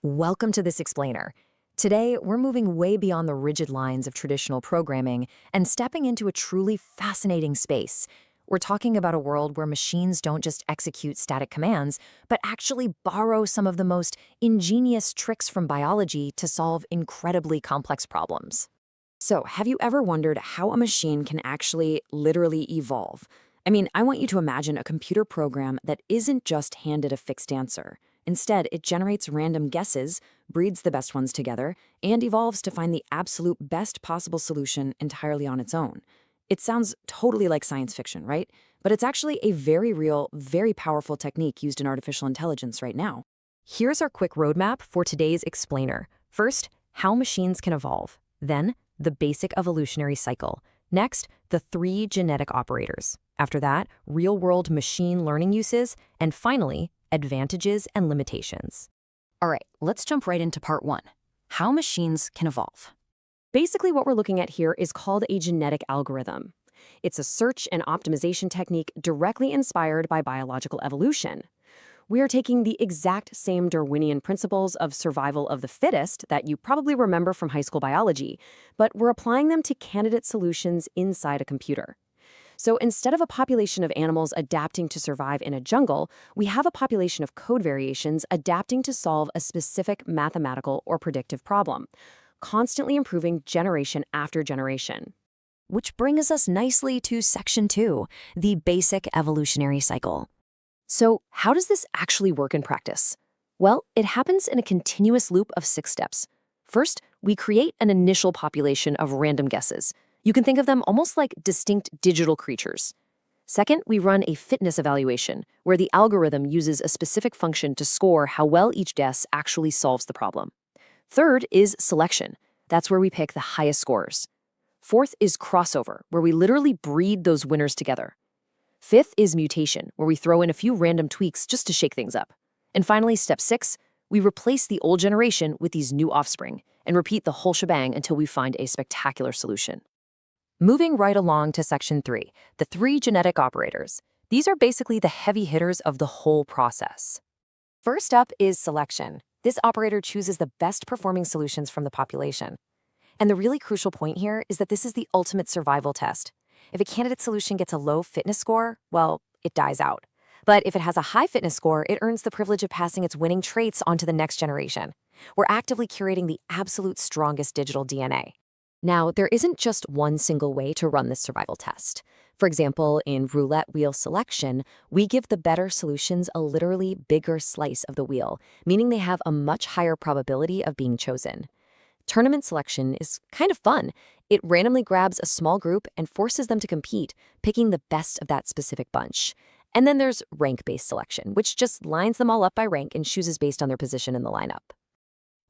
Welcome to this explainer. Today, we're moving way beyond the rigid lines of traditional programming and stepping into a truly fascinating space. We're talking about a world where machines don't just execute static commands, but actually borrow some of the most ingenious tricks from biology to solve incredibly complex problems. So, have you ever wondered how a machine can actually literally evolve? I want you to imagine a computer program that isn't just handed a fixed answer. Instead, it generates random guesses, breeds the best ones together, and evolves to find the absolute best possible solution entirely on its own. It sounds totally like science fiction, right? But it's actually a very real, very powerful technique used in artificial intelligence right now. Here's our quick roadmap for today's explainer. First, how machines can evolve. Then, the basic evolutionary cycle. Next, the 3 genetic operators. After that, real-world machine learning uses. And finally, advantages and limitations. All right, let's jump right into part 1. How machines can evolve. Basically, what we're looking at here is called a genetic algorithm. It's a search and optimization technique directly inspired by biological evolution. We are taking the exact same Darwinian principles of survival of the fittest that you probably remember from high school biology, but we're applying them to candidate solutions inside a computer. So instead of a population of animals adapting to survive in a jungle, we have a population of code variations adapting to solve a specific mathematical or predictive problem, constantly improving generation after generation. Which brings us nicely to section 2, the basic evolutionary cycle. So, how does this actually work in practice? Well, it happens in a continuous loop of 6 steps. First, we create an initial population of random guesses. You can think of them almost like distinct digital creatures. Second, we run a fitness evaluation, where the algorithm uses a specific function to score how well each guess actually solves the problem. Third is selection. That's where we pick the highest scores. Fourth is crossover, where we literally breed those winners together. Fifth is mutation, where we throw in a few random tweaks just to shake things up. And finally, step 6, we replace the old generation with these new offspring and repeat the whole shebang until we find a spectacular solution. Moving right along to section 3, the 3 genetic operators. These are basically the heavy hitters of the whole process. First up is selection. This operator chooses the best performing solutions from the population. And the really crucial point here is that this is the ultimate survival test. If a candidate solution gets a low fitness score, well, it dies out. But if it has a high fitness score, it earns the privilege of passing its winning traits onto the next generation. We're actively curating the absolute strongest digital DNA. Now, there isn't just one single way to run this survival test. For example, in roulette wheel selection, we give the better solutions a literally bigger slice of the wheel, meaning they have a much higher probability of being chosen. Tournament selection is kind of fun. It randomly grabs a small group and forces them to compete, picking the best of that specific bunch. And then there's rank-based selection, which just lines them all up by rank and chooses based on their position in the lineup.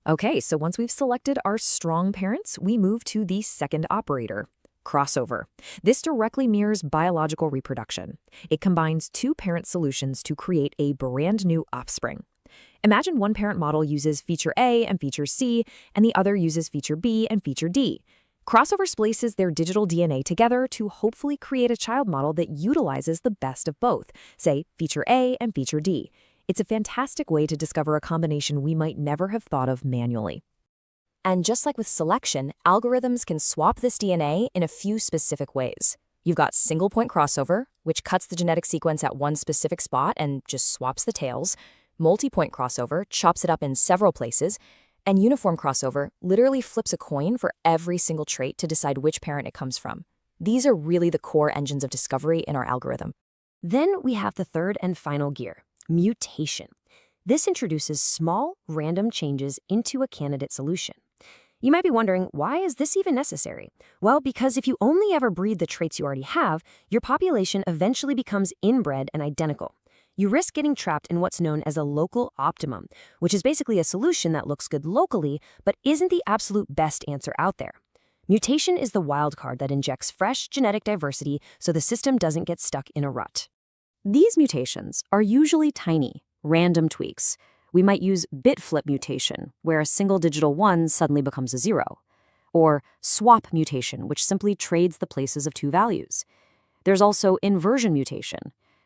Okay, so once we've selected our strong parents, we move to the second operator, crossover. This directly mirrors biological reproduction. It combines 2 parent solutions to create a brand new offspring. Imagine one parent model uses feature A and feature C, and the other uses feature B and feature D. Crossover splices their digital DNA together to hopefully create a child model that utilizes the best of both, say feature A and feature D. It's a fantastic way to discover a combination we might never have thought of manually. And just like with selection, algorithms can swap this DNA in a few specific ways. You've got single-point crossover, which cuts the genetic sequence at one specific spot and just swaps the tails. Multi-point crossover chops it up in several places. And uniform crossover literally flips a coin for every single trait to decide which parent it comes from. These are really the core engines of discovery in our algorithm. Then we have the third and final gear, mutation. This introduces small, random changes into a candidate solution. You might be wondering, why is this even necessary? Well, because if you only ever breed the traits you already have, your population eventually becomes inbred and identical. You risk getting trapped in what's known as a local optimum, which is basically a solution that looks good locally, but isn't the absolute best answer out there. Mutation is the wild card that injects fresh genetic diversity so the system doesn't get stuck in a rut. These mutations are usually tiny, random tweaks. We might use bit flip mutation, where a single digital 1 suddenly becomes a 0. Or swap mutation, which simply trades the places of 2 values. There's also inversion mutation.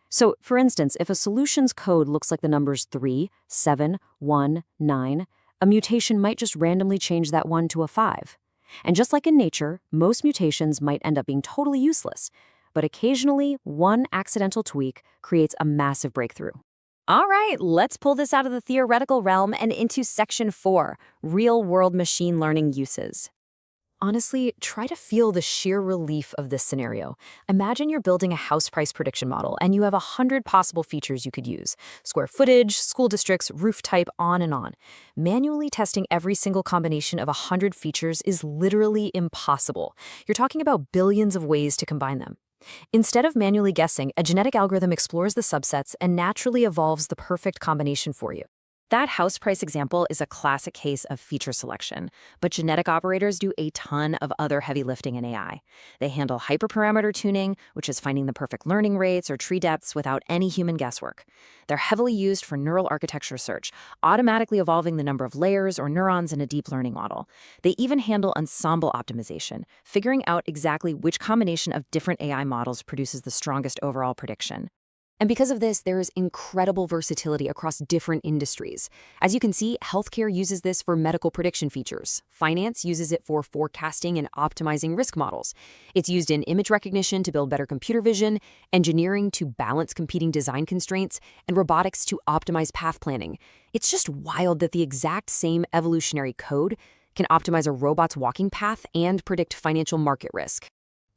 So, for instance, if a solution's code looks like the numbers 3, 7, 1, 9, a mutation might just randomly change that 1 to a 5. And just like in nature, most mutations might end up being totally useless, but occasionally, one accidental tweak creates a massive breakthrough. All right, let's pull this out of the theoretical realm and into Section 4, real-world machine learning uses. Honestly, try to feel the sheer relief of this scenario. Imagine you're building a house price prediction model and you have 100 possible features you could use: square footage, school districts, roof type, on and on. Manually testing every single combination of 100 features is literally impossible. You're talking about billions of ways to combine them. Instead of manually guessing, a genetic algorithm explores the subsets and naturally evolves the perfect combination for you. That house price example is a classic case of feature selection, but genetic operators do a ton of other heavy lifting in AI. They handle hyperparameter tuning, which is finding the perfect learning rates or tree depths without any human guesswork. They're heavily used for neural architecture search, automatically evolving the number of layers or neurons in a deep learning model. They even handle ensemble optimization, figuring out exactly which combination of different AI models produces the strongest overall prediction. And because of this, there is incredible versatility across different industries. As you can see, healthcare uses this for medical prediction features. Finance uses it for forecasting and optimizing risk models. It's used in image recognition to build better computer vision, engineering to balance competing design constraints, and robotics to optimize path planning. It's just wild that the exact same evolutionary code can optimize a robot's walking path and predict financial market risk.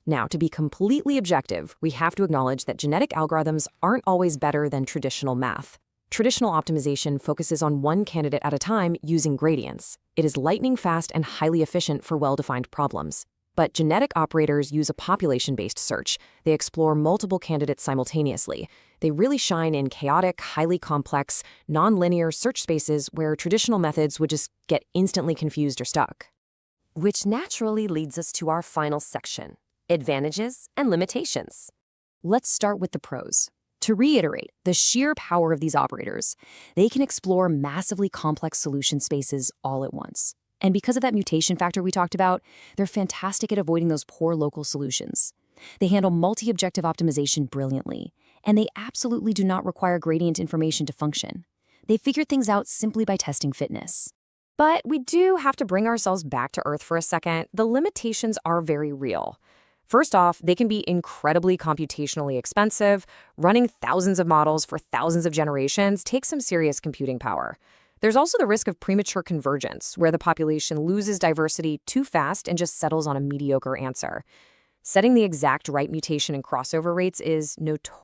Now, to be completely objective, we have to acknowledge that genetic algorithms aren't always better than traditional math. Traditional optimization focuses on one candidate at a time using gradients. It is lightning fast and highly efficient for well-defined problems. But genetic operators use a population-based search. They explore multiple candidates simultaneously. They really shine in chaotic, highly complex, non-linear search spaces where traditional methods would just get instantly confused or stuck. Which naturally leads us to our final section: advantages and limitations. Let's start with the pros. To reiterate, the sheer power of these operators, they can explore massively complex solution spaces all at once. And because of that mutation factor we talked about, they're fantastic at avoiding those poor local solutions. They handle multi-objective optimization brilliantly, and they absolutely do not require gradient information to function. They figure things out simply by testing fitness. But we do have to bring ourselves back to earth for a second. The limitations are very real. First off, they can be incredibly computationally expensive. Running thousands of models for thousands of generations takes some serious computing power. There's also the risk of premature convergence, where the population loses diversity too fast and just settles on a mediocre answer. Setting the exact right mutation and crossover rates is notoriously